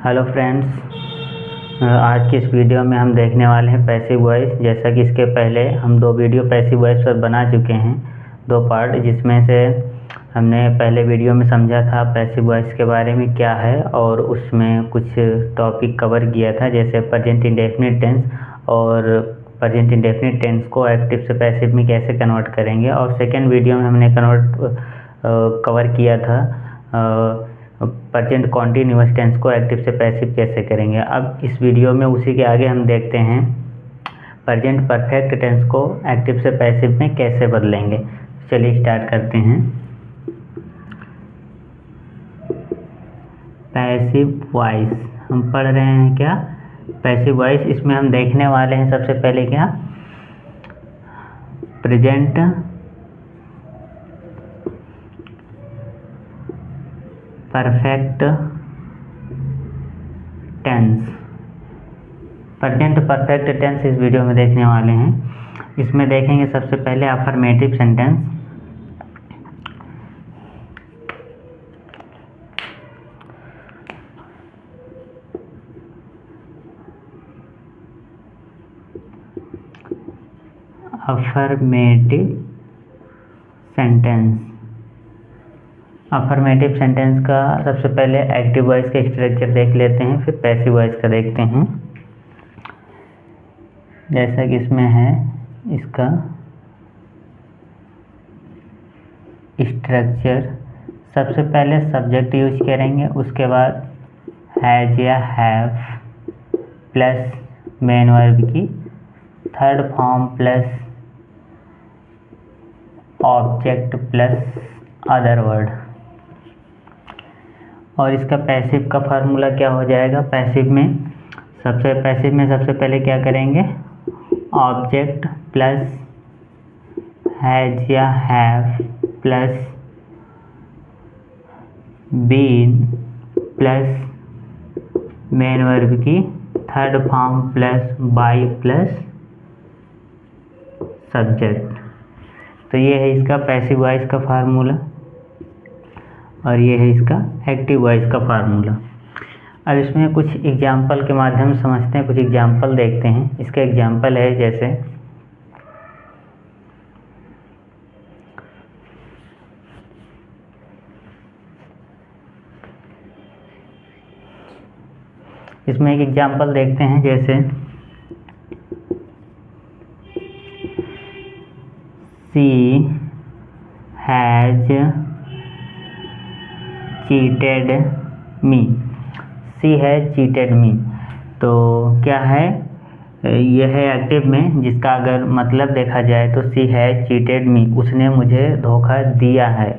Hello friends, आज की इस वीडियो में हम देखने वाले हैं पैसिव वॉइस। जैसा कि इसके पहले हम 2 वीडियो पैसिव वॉइस पर बना चुके हैं, 2 पार्ट, जिसमें से हमने पहले वीडियो में समझा था पैसिव वॉइस के बारे में क्या है और उसमें कुछ टॉपिक कवर किया था, जैसे प्रेजेंट इंडेफिनिट टेंस और प्रेजेंट इंडेफिनिट टेंस को एक्टिव से पैसिव में कैसे कन्वर्ट करेंगे। और सेकेंड वीडियो में हमने कवर किया था प्रेजेंट कॉन्टिन्यूअस टेंस को एक्टिव से पैसिव कैसे करेंगे। अब इस वीडियो में उसी के आगे हम देखते हैं प्रेजेंट परफेक्ट टेंस को एक्टिव से पैसिव में कैसे बदलेंगे। चलिए स्टार्ट करते हैं। पैसिव वॉइस हम पढ़ रहे हैं क्या? Passive voice. इसमें हम देखने वाले हैं सबसे पहले क्या, present perfect tense. Present perfect tense इस वीडियो में देखने वाले हैं। इसमें देखेंगे सबसे पहले affirmative sentence. Affirmative sentence. Affirmative sentence का सबसे पहले एक्टिव वॉइस का स्ट्रक्चर देख लेते हैं, फिर पैसिव वॉइस का देखते हैं। जैसा कि इसमें है इसका स्ट्रक्चर, सबसे पहले सब्जेक्ट यूज करेंगे, उसके बाद हैज या हैव प्लस मेन वर्ब की third form plus object plus other word. और इसका पैसिव का फार्मूला क्या हो जाएगा? पैसिव में सबसे पहले क्या करेंगे, ऑब्जेक्ट प्लस हैज या have plus been plus main verb की third form plus by plus subject. तो ये है इसका पैसिव वॉइस का फार्मूला और ये है इसका एक्टिव वॉइस का फार्मूला। अब इसमें कुछ एग्जाम्पल के माध्यम से समझते हैं, कुछ एग्जाम्पल देखते हैं। इसका एग्जाम्पल है जैसे इसमें एक एग्जाम्पल देखते हैं, जैसे she has cheated me. She has cheated मी, तो क्या है, यह है एक्टिव में, जिसका अगर मतलब देखा जाए तो शी हैज चीटेड मी, उसने मुझे धोखा दिया है।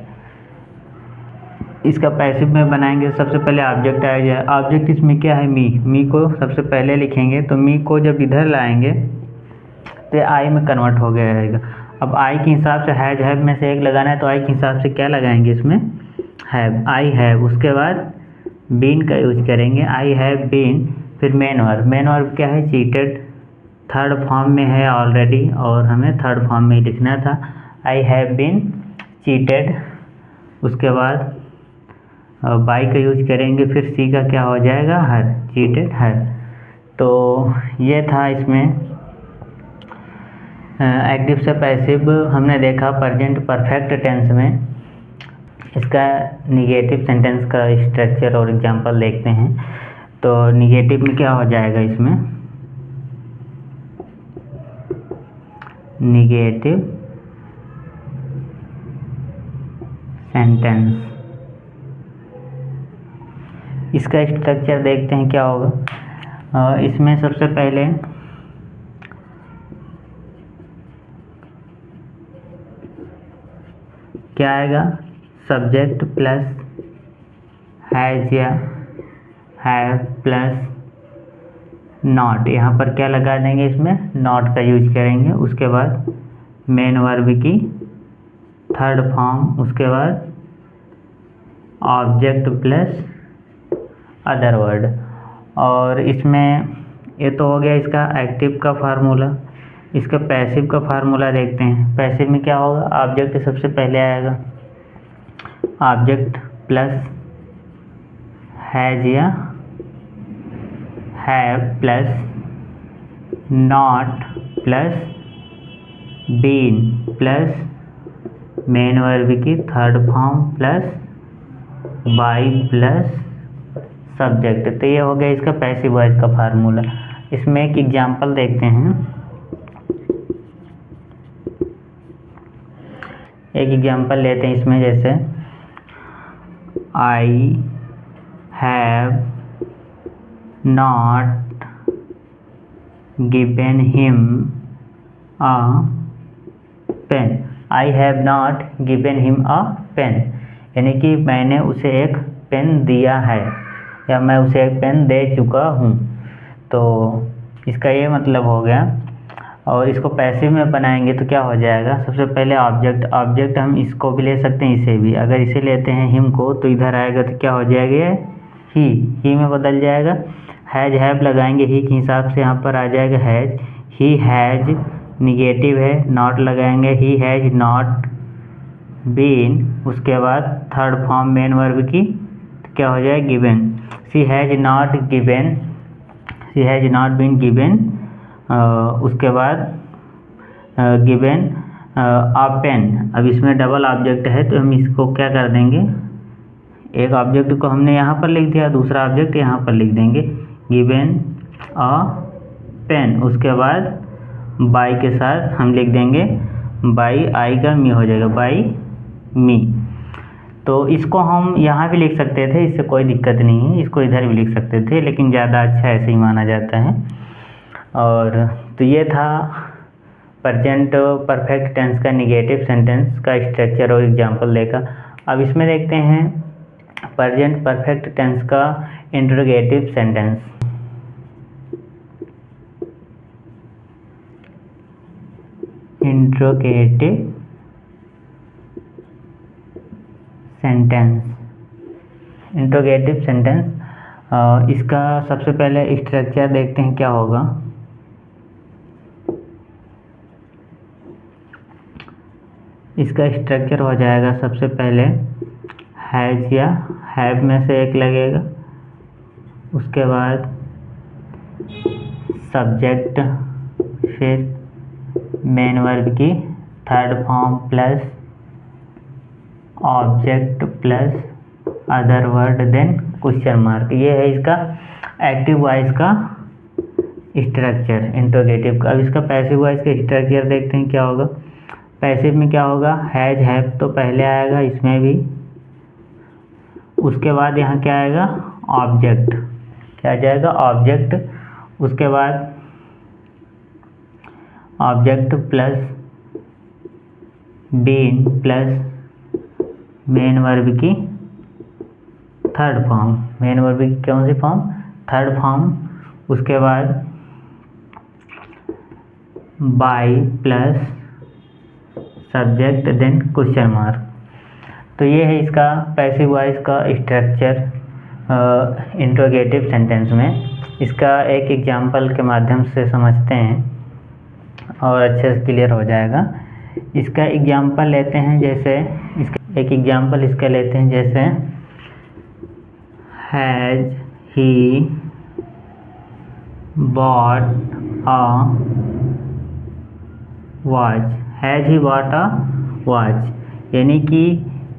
इसका पैसिव में बनाएंगे, सबसे पहले ऑब्जेक्ट आ जाए। ऑब्जेक्ट इसमें क्या है, मी को सबसे पहले लिखेंगे, तो मी को जब इधर लाएंगे तो आई में कन्वर्ट हो गया रहेगा। अब आई के हिसाब से हैज हैव में से एक लगाना है, तो आई के हिसाब से क्या लगाएंगे इसमें, हैव, आई हैव। उसके बाद बीन का यूज करेंगे, आई हैव बीन। फिर मेन वर्ब क्या है, चीटेड, थर्ड फॉर्म में है ऑलरेडी और हमें थर्ड फॉर्म में ही लिखना था, आई हैव बीन चीटेड। उसके बाद बाई का यूज करेंगे, फिर सी का क्या हो जाएगा, हर, चीटेड हर। तो ये था इसमें एक्टिव से पैसिव हमने देखा। प्रेजेंट परफेक्ट टेंस में इसका निगेटिव सेंटेंस का स्ट्रक्चर और एग्जांपल देखते हैं। तो निगेटिव में क्या हो जाएगा, इसमें निगेटिव सेंटेंस, इसका स्ट्रक्चर देखते हैं क्या होगा। इसमें सबसे पहले क्या आएगा, सब्जेक्ट प्लस हैज या हैव प्लस नॉट। यहाँ पर क्या लगा देंगे, इसमें नॉट का यूज करेंगे। उसके बाद मेन वर्ब की थर्ड फॉर्म, उसके बाद ऑब्जेक्ट प्लस अदर वर्ड। और इसमें ये तो हो गया इसका एक्टिव का फार्मूला। इसका पैसिव का फार्मूला देखते हैं। पैसिव में क्या होगा, ऑब्जेक्ट सबसे पहले आएगा, ऑब्जेक्ट प्लस हैज या have plus not plus been plus main verb की third form plus by plus subject. तो ये हो गया इसका पैसिव वॉइस का फार्मूला। इसमें एक एग्जांपल देखते हैं। एक एग्जांपल लेते हैं इसमें, जैसे I have not given him a pen. I have not given him a pen, यानी कि मैंने उसे एक पेन दिया है या मैं उसे एक पेन दे चुका हूँ। तो इसका ये मतलब हो गया। और इसको पैसिव में बनाएंगे तो क्या हो जाएगा, सबसे पहले ऑब्जेक्ट हम इसको भी ले सकते हैं, इसे भी। अगर इसे लेते हैं हिम को तो इधर आएगा तो क्या हो जाएगा, ही में बदल जाएगा। हैज हैव लगाएंगे ही के हिसाब से, यहाँ पर आ जाएगा हैज। ही हैज निगेटिव है, नॉट लगाएंगे ही हैज नॉट बीन। उसके बाद थर्ड फॉर्म मेन वर्ब की तो क्या हो जाएगा, given. She has not given, she has not been given. उसके बाद गिवन अ पेन। अब इसमें डबल ऑब्जेक्ट है तो हम इसको क्या कर देंगे, एक ऑब्जेक्ट को हमने यहाँ पर लिख दिया, दूसरा ऑब्जेक्ट यहाँ पर लिख देंगे, गिवन अ पेन। उसके बाद बाई के साथ हम लिख देंगे बाई, आई का मी हो जाएगा, बाई मी। तो इसको हम यहाँ भी लिख सकते थे, इससे कोई दिक्कत नहीं है, इसको इधर भी लिख सकते थे, लेकिन ज़्यादा अच्छा ऐसे ही माना जाता है। और तो ये था प्रेजेंट परफेक्ट टेंस का निगेटिव सेंटेंस का स्ट्रक्चर और एग्जांपल देखा। अब इसमें देखते हैं प्रेजेंट परफेक्ट टेंस का interrogative sentence. Interrogative sentence, interrogative sentence, इसका सबसे पहले स्ट्रक्चर देखते हैं क्या होगा। इसका स्ट्रक्चर हो जाएगा, सबसे पहले हैज या हैव में से एक लगेगा, उसके बाद सब्जेक्ट, फिर मेन वर्ब की third form plus object plus other word then question mark. ये है इसका एक्टिव वॉइस का स्ट्रक्चर इंट्रोगेटिव का। अब इसका पैसिव वॉइस का स्ट्रक्चर देखते हैं क्या होगा। पैसिव में क्या होगा, हैज हैव तो पहले आएगा इसमें भी, उसके बाद यहाँ क्या आएगा, ऑब्जेक्ट, क्या आ जाएगा, ऑब्जेक्ट। उसके बाद object plus been plus main verb की थर्ड फॉर्म, मेन वर्ब की कौन सी फॉर्म, थर्ड फॉर्म। उसके बाद by plus subject then question mark. तो ये है इसका पैसिव वॉइस का स्ट्रक्चर इंट्रोगेटिव सेंटेंस में। इसका एक एग्जांपल के माध्यम से समझते हैं और अच्छे से क्लियर हो जाएगा। इसका एग्जांपल लेते हैं, जैसे इसका एक एग्जांपल इसका लेते हैं, जैसे has he bought a watch, has he bought a watch, यानी कि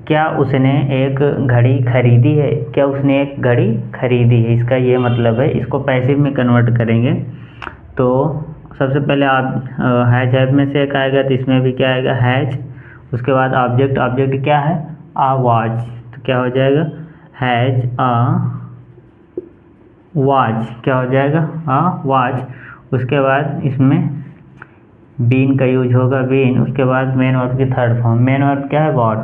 क्या उसने एक घड़ी खरीदी है, क्या उसने एक घड़ी खरीदी है, इसका ये मतलब है। इसको पैसिव में कन्वर्ट करेंगे तो सबसे पहले आप हैज हैव में से एक आएगा, तो इसमें भी क्या आएगा, हैज। उसके बाद ऑब्जेक्ट, ऑब्जेक्ट क्या है, आ वॉच, तो क्या हो जाएगा, हैज अ वॉच, क्या हो जाएगा, आ वॉच। उसके बाद इसमें बीन का यूज होगा, बीन। उसके बाद मेन वर्ब की थर्ड फॉर्म, मेन वर्ब क्या है, बॉट,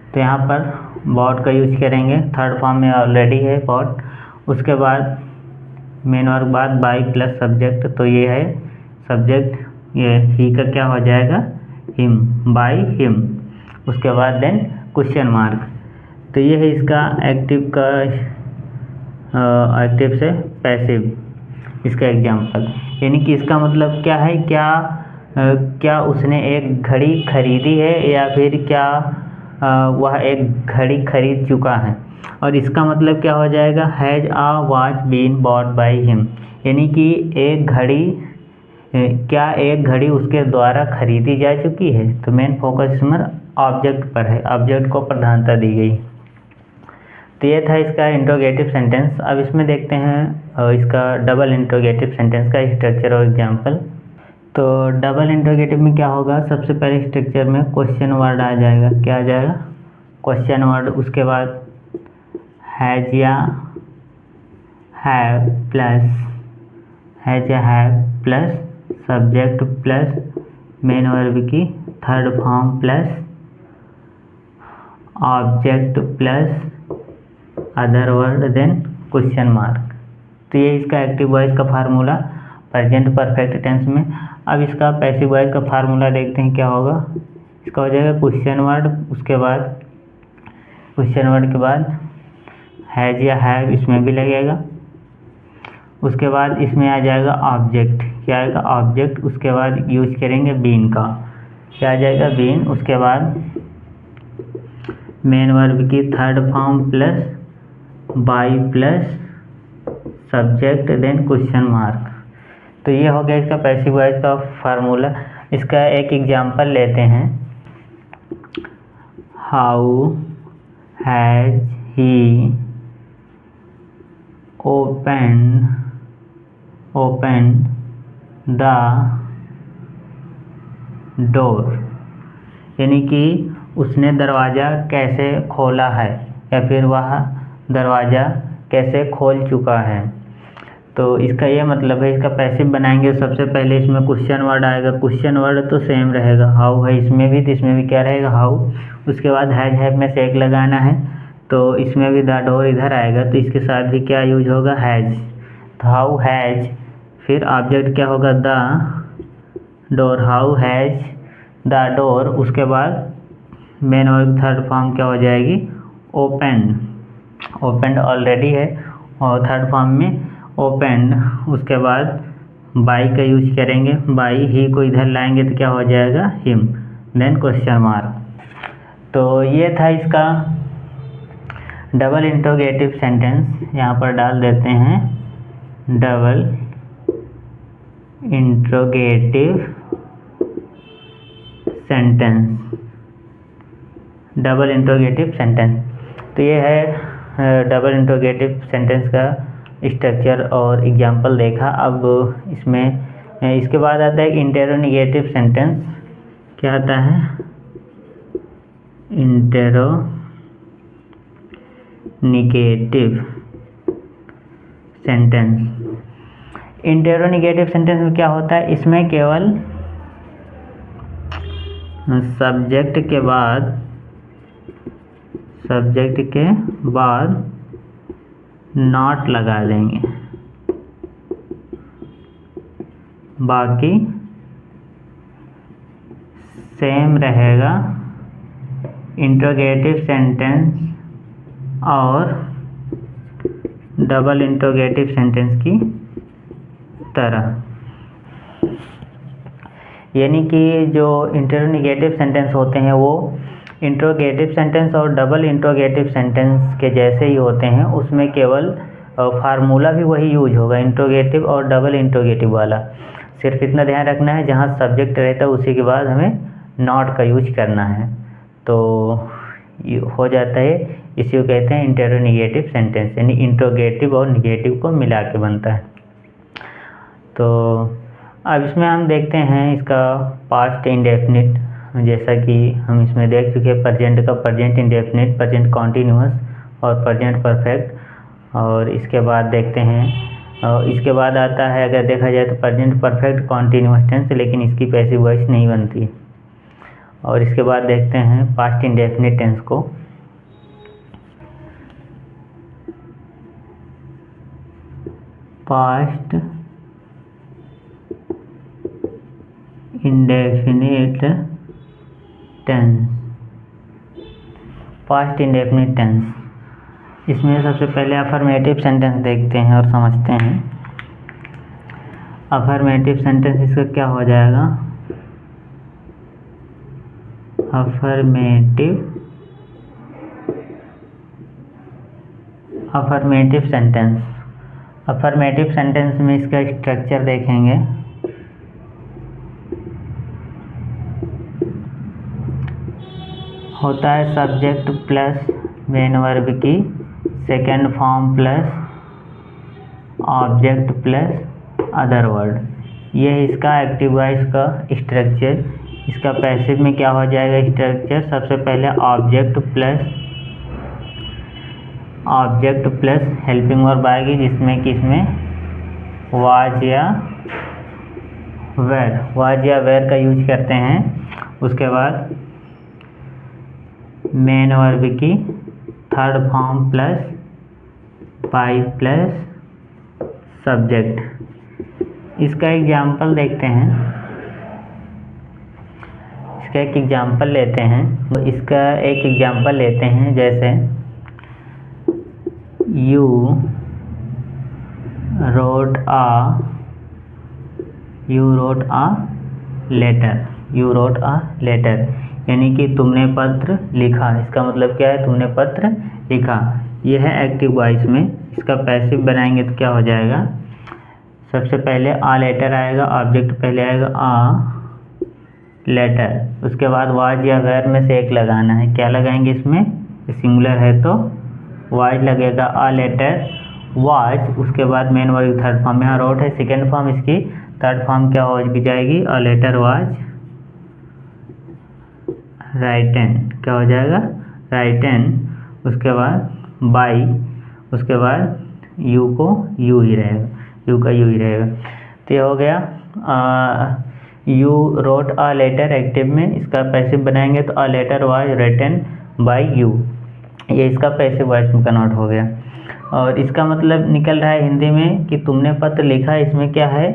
तो यहाँ पर बॉट का यूज करेंगे, थर्ड फॉर्म में ऑलरेडी है बॉट। उसके बाद मेन वर्ब बाद बाई प्लस सब्जेक्ट, तो ये है सब्जेक्ट, ये ही का क्या हो जाएगा, हिम, बाई हिम। उसके बाद देन क्वेश्चन मार्क। तो ये है इसका एक्टिव का एक्टिव से पैसिव इसका एग्जांपल, यानी कि इसका मतलब क्या है, क्या उसने एक घड़ी खरीदी है या फिर क्या वह एक घड़ी खरीद चुका है। और इसका मतलब क्या हो जाएगा, has a watch been bought by him, यानी कि एक घड़ी, क्या एक घड़ी उसके द्वारा खरीदी जा चुकी है। तो मेन फोकस इसमें ऑब्जेक्ट पर है, ऑब्जेक्ट को प्रधानता दी गई। तो ये था इसका इंट्रोगेटिव सेंटेंस। अब इसमें देखते हैं इसका डबल इंट्रोगेटिव सेंटेंस का स्ट्रक्चर और एग्जाम्पल। तो डबल इंट्रोगेटिव में क्या होगा, सबसे पहले स्ट्रक्चर में क्वेश्चन वर्ड आ जाएगा। क्या आ जाएगा, क्वेश्चन वर्ड। उसके बाद हैज़ या हैव प्लस, हैज़ या have plus subject plus main verb की third form plus object plus other word then question mark. तो ये इसका एक्टिव वॉइस का फार्मूला प्रेजेंट परफेक्ट टेंस में। अब इसका पैसिव वॉइस का फार्मूला देखते हैं क्या होगा। इसका हो जाएगा क्वेश्चन वर्ड, उसके बाद क्वेश्चन वर्ड के बाद हैज़ या हैव इसमें भी लगेगा। उसके बाद इसमें आ जाएगा ऑब्जेक्ट, क्या आएगा ऑब्जेक्ट। उसके बाद यूज करेंगे बीन का, क्या आ जाएगा बीन। उसके बाद मेन वर्ब की third form plus by plus subject then question mark. तो ये हो गया इसका पैसिव वॉइस का फार्मूला। इसका एक एग्जांपल लेते हैं। How has he open the door, यानी कि उसने दरवाज़ा कैसे खोला है, या फिर वह दरवाज़ा कैसे खोल चुका है। तो इसका ये मतलब है, इसका पैसिव बनाएंगे सबसे पहले इसमें क्वेश्चन वर्ड आएगा। क्वेश्चन वर्ड तो सेम रहेगा, हाउ है इसमें भी, तो इसमें भी क्या रहेगा हाउ। उसके बाद हैज हैव में से एक लगाना है, तो इसमें भी द डोर इधर आएगा, तो इसके साथ भी क्या यूज होगा हैज़। तो हाउ हैज़, फिर ऑब्जेक्ट क्या होगा the door, how has the door. उसके बाद मेन वर्ब थर्ड फॉर्म क्या हो जाएगी ओपन, ओपन ऑलरेडी है और थर्ड फॉर्म में ओपन। उसके बाद बाई का यूज करेंगे, बाई ही को इधर लाएंगे तो क्या हो जाएगा हिम, देन क्वेश्चन मार्क। तो ये था इसका डबल इंट्रोगेटिव सेंटेंस। यहाँ पर डाल देते हैं double interrogative sentence, double interrogative sentence. तो ये है डबल इंट्रोगेटिव सेंटेंस का स्ट्रक्चर और एग्जाम्पल देखा। अब इसमें इसके बाद आता है इंटेरोनिगेटिव सेंटेंस। क्या आता है इंटेरोनिगेटिव सेंटेंस। इंटेरोनिगेटिव सेंटेंस में क्या होता है, इसमें केवल सब्जेक्ट के बाद नॉट लगा देंगे, बाकी सेम रहेगा इंट्रोगेटिव सेंटेंस और डबल इंट्रोगेटिव सेंटेंस की तरह। यानी कि जो इंटेरोनिगेटिव सेंटेंस होते हैं वो इंट्रोगेटिव सेंटेंस और डबल इंट्रोगेटिव सेंटेंस के जैसे ही होते हैं। उसमें केवल फार्मूला भी वही यूज होगा, इंट्रोगेटिव और डबल इंट्रोगेटिव वाला। सिर्फ इतना ध्यान रखना है जहाँ सब्जेक्ट रहता है उसी के बाद हमें नॉट का यूज करना है, तो हो जाता है। इसी को कहते हैं इंटेरोनिगेटिव सेंटेंस, यानी इंट्रोगेटिव और निगेटिव को मिला के बनता है। तो अब इसमें हम देखते हैं इसका पास्ट इंडेफिनिट। जैसा कि हम इसमें देख चुके हैं प्रेजेंट का प्रेजेंट इंडेफिनिट, प्रेजेंट कॉन्टिन्यूअस और प्रेजेंट परफेक्ट। और इसके बाद देखते हैं, और इसके बाद आता है अगर देखा जाए तो प्रेजेंट परफेक्ट कॉन्टिन्यूअस टेंस, लेकिन इसकी पैसिव वॉइस नहीं बनती। और इसके बाद देखते हैं पास्ट इंडेफिनिट टेंस को। Past indefinite tense, past indefinite tense. इसमें सबसे पहले अफर्मेटिव सेंटेंस देखते हैं और समझते हैं। अफर्मेटिव सेंटेंस इसका क्या हो जाएगा, affirmative affirmative sentence. Affirmative sentence में इसका स्ट्रक्चर देखेंगे। होता है सब्जेक्ट प्लस मेन वर्ब की second form plus object plus other word. ये है इसका एक्टिव वॉइस का स्ट्रक्चर। इसका पैसिव में क्या हो जाएगा स्ट्रक्चर, सबसे पहले ऑब्जेक्ट प्लस हेल्पिंग वर्ब आएगी, जिसमें कि इसमें वाज या वेर का यूज करते हैं। उसके बाद मेन वर्ब की third form plus by plus subject. इसका एग्जाम्पल देखते हैं, इसका एक एग्जाम्पल लेते हैं। तो इसका एक एग्जाम्पल लेते हैं, जैसे यू रोट आ लेटर, यानी कि तुमने पत्र लिखा। इसका मतलब क्या है, तुमने पत्र लिखा। यह है एक्टिव वॉइस में। इसका पैसिव बनाएंगे तो क्या हो जाएगा, सबसे पहले आ लेटर आएगा, ऑब्जेक्ट पहले आएगा आ लेटर। उसके बाद वाज या वेर में से एक लगाना है। क्या लगाएंगे इसमें, सिंगुलर है तो वाज लगेगा, आ लेटर वाज। उसके बाद मेन वर्ब थर्ड फॉर्म, यहाँ रोट है सेकेंड फॉर्म, इसकी थर्ड फॉर्म क्या हो जाएगी, आ लेटर वाज राइटन। क्या हो जाएगा, राइटन। उसके बाद बाई, उसके बाद यू को यू ही रहेगा, यू का यू ही रहेगा। तो ये हो गया you wrote a letter active में। इसका पैसिव बनाएंगे तो a letter was written by you. ये इसका पैसिव वॉइस में कन्वर्ट हो गया। और इसका मतलब निकल रहा है हिंदी में कि तुमने पत्र लिखा। इसमें क्या है,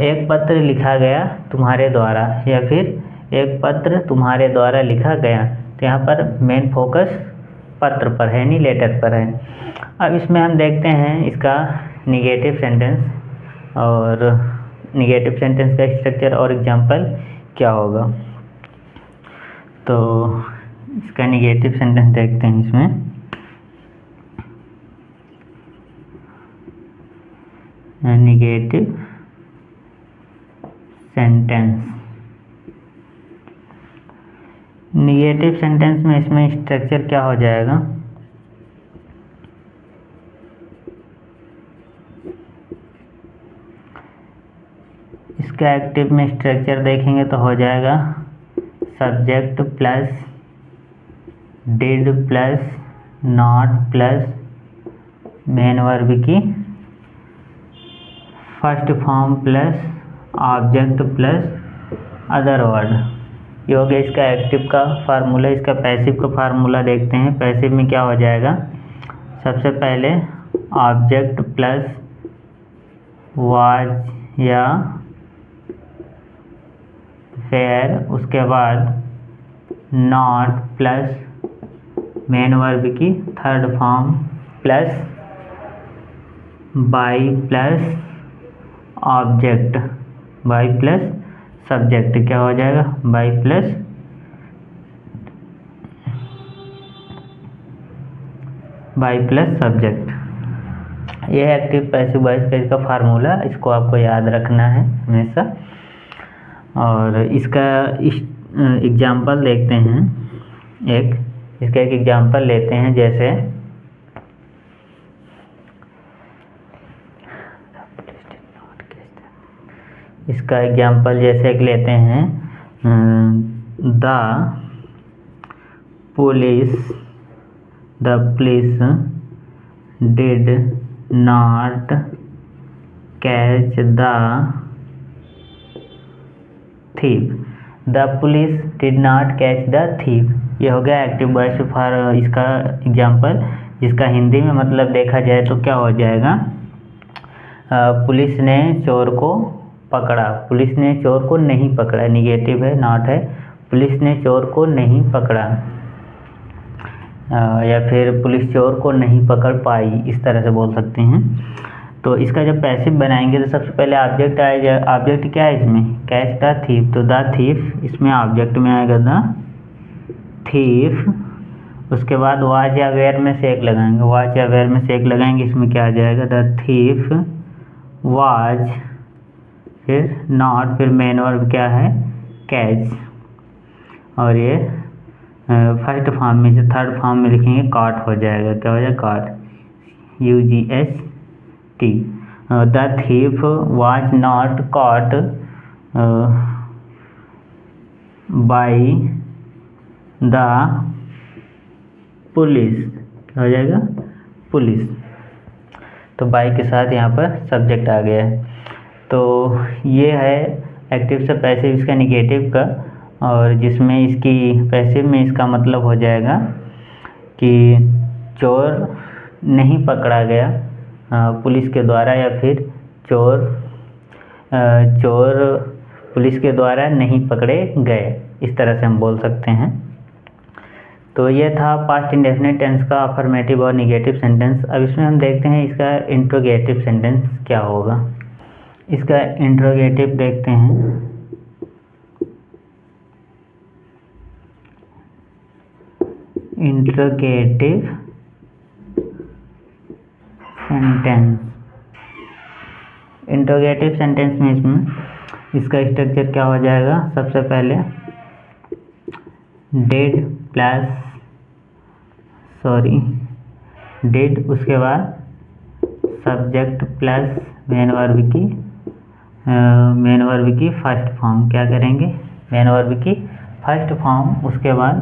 एक पत्र लिखा गया तुम्हारे द्वारा, या फिर एक पत्र तुम्हारे द्वारा लिखा गया। तो यहाँ पर मेन फोकस पत्र पर है, नहीं लेटर पर है। अब इसमें हम देखते हैं इसका निगेटिव सेंटेंस, और निगेटिव सेंटेंस का स्ट्रक्चर और एग्जांपल क्या होगा। तो इसका निगेटिव सेंटेंस देखते हैं। इसमें निगेटिव सेंटेंस में इसमें स्ट्रक्चर क्या हो जाएगा, इसका एक्टिव में स्ट्रक्चर देखेंगे तो हो जाएगा subject plus did plus not plus main verb की first form plus object plus other word. ये हो गया इसका एक्टिव का फार्मूला। इसका पैसिव का फार्मूला देखते हैं। पैसिव में क्या हो जाएगा, सबसे पहले ऑब्जेक्ट प्लस वाज या फेयर, उसके बाद नॉट प्लस मेन वर्ब की third form plus by plus object, by plus subject. क्या हो जाएगा, बाई प्लस सब्जेक्ट। ये है एक्टिव पैसिव वॉइस का इसका फार्मूला। इसको आपको याद रखना है हमेशा। और इसका एग्जाम्पल देखते हैं। इसका एक एग्जाम्पल लेते हैं, जैसे इसका एग्जाम्पल जैसे कि लेते हैं, the police did not catch the thief. The police did not catch the thief. ये हो गया एक्टिव वॉइस फॉर इसका एग्जाम्पल, जिसका हिंदी में मतलब देखा जाए तो क्या हो जाएगा, पुलिस ने चोर को पकड़ा। पुलिस ने चोर को नहीं पकड़ा, निगेटिव है, नॉट है। पुलिस ने चोर को नहीं पकड़ा, या फिर पुलिस चोर को नहीं पकड़ पाई, इस तरह से बोल सकते हैं। तो इसका जब पैसिव बनाएंगे तो सबसे पहले ऑब्जेक्ट आएगा। ऑब्जेक्ट क्या है इसमें, कैच द थीफ। तो द थीफ इसमें ऑब्जेक्ट में आएगा द थीफ, उसके बाद वाज या वेयर में से एक लगाएंगे, वाज या वेयर में से एक लगाएंगे, इसमें क्या आ जाएगा, द थीफ वाज, फिर नॉट, फिर मेन वर्ब क्या है, कैच, और ये फर्स्ट फॉर्म में से थर्ड फॉर्म में लिखेंगे कॉट हो जाएगा, क्या हो जाएगा, caught, UGHT। The thief was not caught by the police, क्या हो जाएगा, पुलिस। तो बाई के साथ यहाँ पर सब्जेक्ट आ गया है। तो ये है एक्टिव से पैसिव इसका निगेटिव का, और जिसमें इसकी पैसिव में इसका मतलब हो जाएगा कि चोर नहीं पकड़ा गया पुलिस के द्वारा, या फिर चोर पुलिस के द्वारा नहीं पकड़े गए, इस तरह से हम बोल सकते हैं। तो ये था पास्ट इंडेफिनिट टेंस का अफर्मेटिव और निगेटिव सेंटेंस। अब इसमें हम देखते हैं इसका इंट्रोगेटिव सेंटेंस क्या होगा। इसका इंट्रोगेटिव देखते हैं। इंट्रोगेटिव सेंटेंस, इंट्रोगेटिव सेंटेंस में इसमें इसका स्ट्रक्चर क्या हो जाएगा, सबसे पहले डिड, उसके बाद सब्जेक्ट प्लस मेन वर्ब की फर्स्ट फॉर्म, क्या करेंगे, मेन वर्ब की फर्स्ट फॉर्म, उसके बाद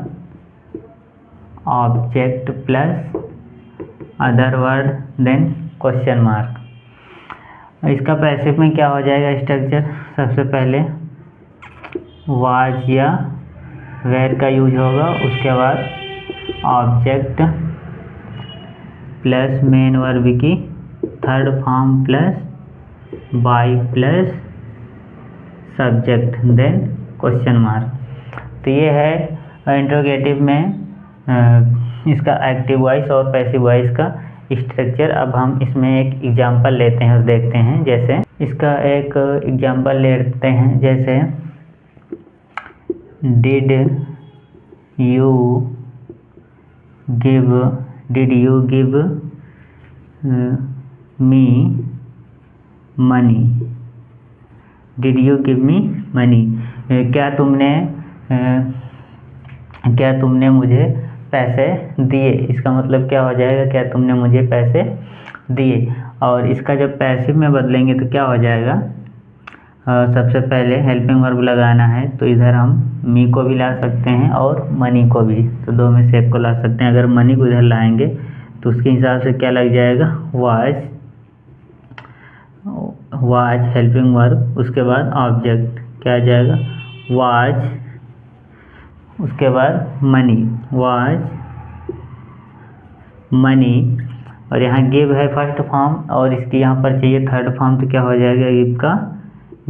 object plus other word then question mark. इसका पैसिव में क्या हो जाएगा स्ट्रक्चर, सबसे पहले वाज या वेयर का यूज होगा, उसके बाद ऑब्जेक्ट प्लस मेन वर्ब की third form plus by plus subject then question mark. तो ये है इंट्रोगेटिव में इसका एक्टिव वॉइस और पैसिव वॉइस का स्ट्रक्चर। अब हम इसमें एक एग्जांपल लेते हैं और देखते हैं। जैसे इसका एक एग्जांपल लेते हैं, जैसे did you give me money, did you give me money, क्या तुमने मुझे पैसे दिए, इसका मतलब क्या हो जाएगा, क्या तुमने मुझे पैसे दिए। और इसका जब पैसिव में बदलेंगे तो क्या हो जाएगा, सबसे पहले हेल्पिंग वर्ब लगाना है, तो इधर हम मी को भी ला सकते हैं और मनी को भी, तो दो में से एक को ला सकते हैं। अगर मनी को इधर लाएंगे तो उसके हिसाब से क्या लग जाएगा, वाज हेल्पिंग वर्ब, उसके बाद ऑब्जेक्ट क्या आ जाएगा, वाज, उसके बाद मनी, वाज मनी, और यहाँ गिव है फर्स्ट फॉर्म और इसकी यहाँ पर चाहिए थर्ड फॉर्म, तो क्या हो जाएगा गिव का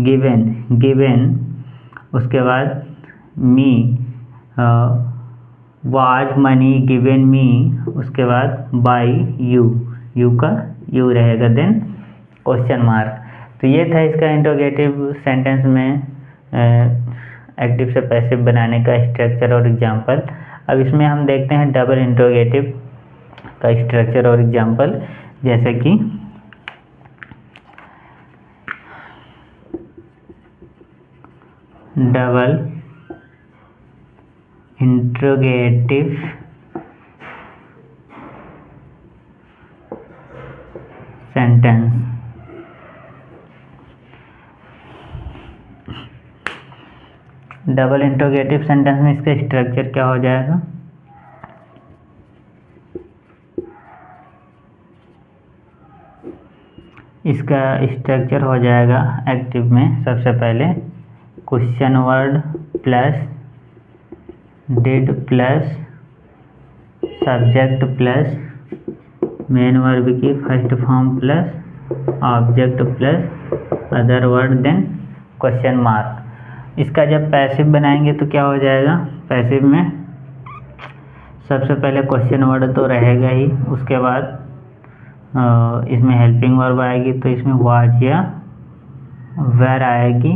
गिवन, उसके बाद मी, वाज मनी गिवन मी, उसके बाद बाई यू का यू रहेगा, देन क्वेश्चन मार्क। तो ये था इसका इंट्रोगेटिव सेंटेंस में एक्टिव से पैसिव बनाने का स्ट्रक्चर और एग्जांपल। अब इसमें हम देखते हैं डबल इंट्रोगेटिव का स्ट्रक्चर और एग्जांपल, जैसे कि double interrogative sentence. Double interrogative sentence में इसका स्ट्रक्चर क्या हो जाएगा, इसका स्ट्रक्चर हो जाएगा एक्टिव में सबसे पहले question word plus did plus subject plus main verb की first form plus object plus other word then question mark. इसका जब पैसिव बनाएंगे तो क्या हो जाएगा, पैसिव में सबसे पहले क्वेश्चन वर्ड तो रहेगा ही, उसके बाद इसमें हेल्पिंग वर्ब आएगी, तो इसमें वाज या वेर आएगी,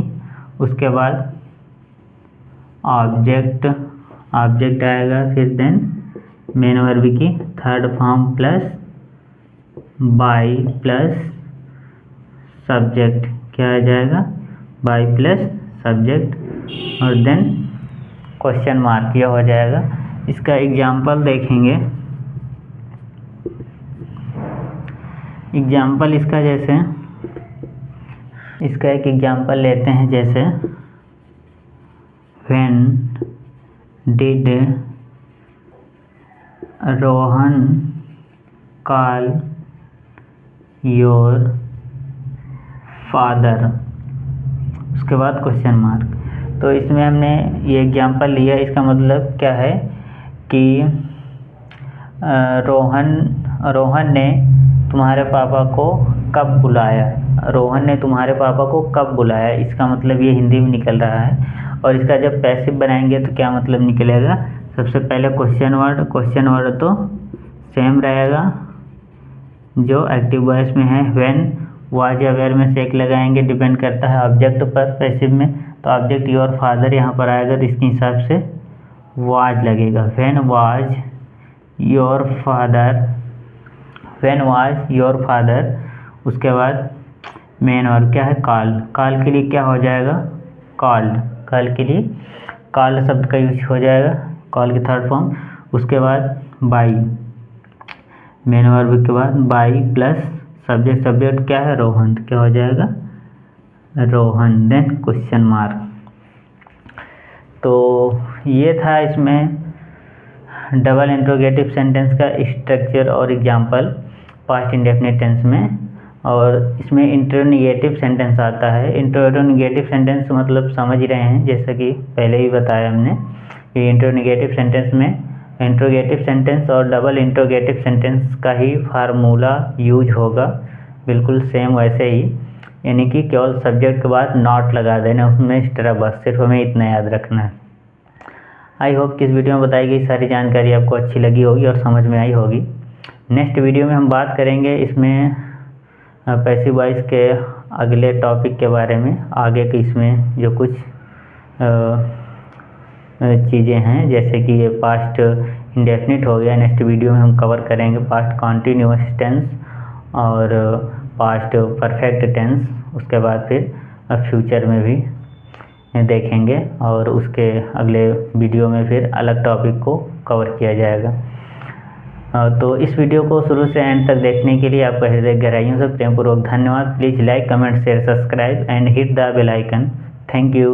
उसके बाद ऑब्जेक्ट आएगा, फिर देन मेन वर्ब की third form plus by plus subject, क्या आ जाएगा, बाई प्लस सब्जेक्ट और देन क्वेश्चन मार्क, यह हो जाएगा। इसका एग्जाम्पल देखेंगे। एग्जाम्पल इसका जैसे, इसका एक एग्जाम्पल लेते हैं, जैसे when did Rohan call your father, उसके बाद क्वेश्चन मार्क। तो इसमें हमने ये एग्जाम्पल लिया, इसका मतलब क्या है कि रोहन ने तुम्हारे पापा को कब बुलाया, रोहन ने तुम्हारे पापा को कब बुलाया, इसका मतलब ये हिंदी में निकल रहा है। और इसका जब पैसिव बनाएंगे तो क्या मतलब निकलेगा, सबसे पहले क्वेश्चन वर्ड तो सेम रहेगा जो एक्टिव वॉइस में है। व्हेन वाज या वेयर में से एक लगाएंगे, डिपेंड करता है ऑब्जेक्ट पर। पैसिव में तो ऑब्जेक्ट योर फादर यहाँ पर आएगा तो इसके हिसाब से वाज लगेगा। व्हेन वाज योर फादर, उसके बाद मेन वर्ब क्या है, कॉल के लिए क्या हो जाएगा, कॉल्ड के लिए कॉल्ड शब्द का यूज हो जाएगा, कॉल की थर्ड फॉर्म। उसके बाद बाई, मेन वर्ब के बाद बाई प्लस सब्जेक्ट क्या है, रोहन, क्या हो जाएगा, रोहन, देन क्वेश्चन मार्क। तो ये था इसमें डबल इंट्रोगेटिव सेंटेंस का स्ट्रक्चर और एग्जाम्पल पास्ट इंडेफिनिट टेंस में। और इसमें इंटरोगेटिव सेंटेंस आता है। इंटरोगेटिव सेंटेंस मतलब समझ रहे हैं, जैसा कि पहले ही बताया हमने कि इंटरोगेटिव सेंटेंस में इंट्रोगेटिव सेंटेंस और डबल इंट्रोगेटिव सेंटेंस का ही फार्मूला यूज होगा, बिल्कुल सेम वैसे ही, यानी कि केवल सब्जेक्ट के बाद नॉट लगा देना उसमें इस तरह, बस सिर्फ हमें इतना याद रखना है। आई होप कि इस वीडियो में बताई गई सारी जानकारी आपको अच्छी लगी होगी और समझ में आई होगी। नेक्स्ट वीडियो में हम बात करेंगे इसमें पैसिव वॉइस के अगले टॉपिक के बारे में, आगे के इसमें जो कुछ चीज़ें हैं, जैसे कि ये पास्ट इंडेफिनिट हो गया। नेक्स्ट वीडियो में हम कवर करेंगे पास्ट कॉन्टिन्यूअस टेंस और पास्ट परफेक्ट टेंस, उसके बाद फिर फ्यूचर में भी देखेंगे और उसके अगले वीडियो में फिर अलग टॉपिक को कवर किया जाएगा। तो इस वीडियो को शुरू से एंड तक देखने के लिए आपका हृदय गहराइयों से प्रेमपूर्वक धन्यवाद। Please like, comment, share, subscribe and hit the bell icon. Thank you.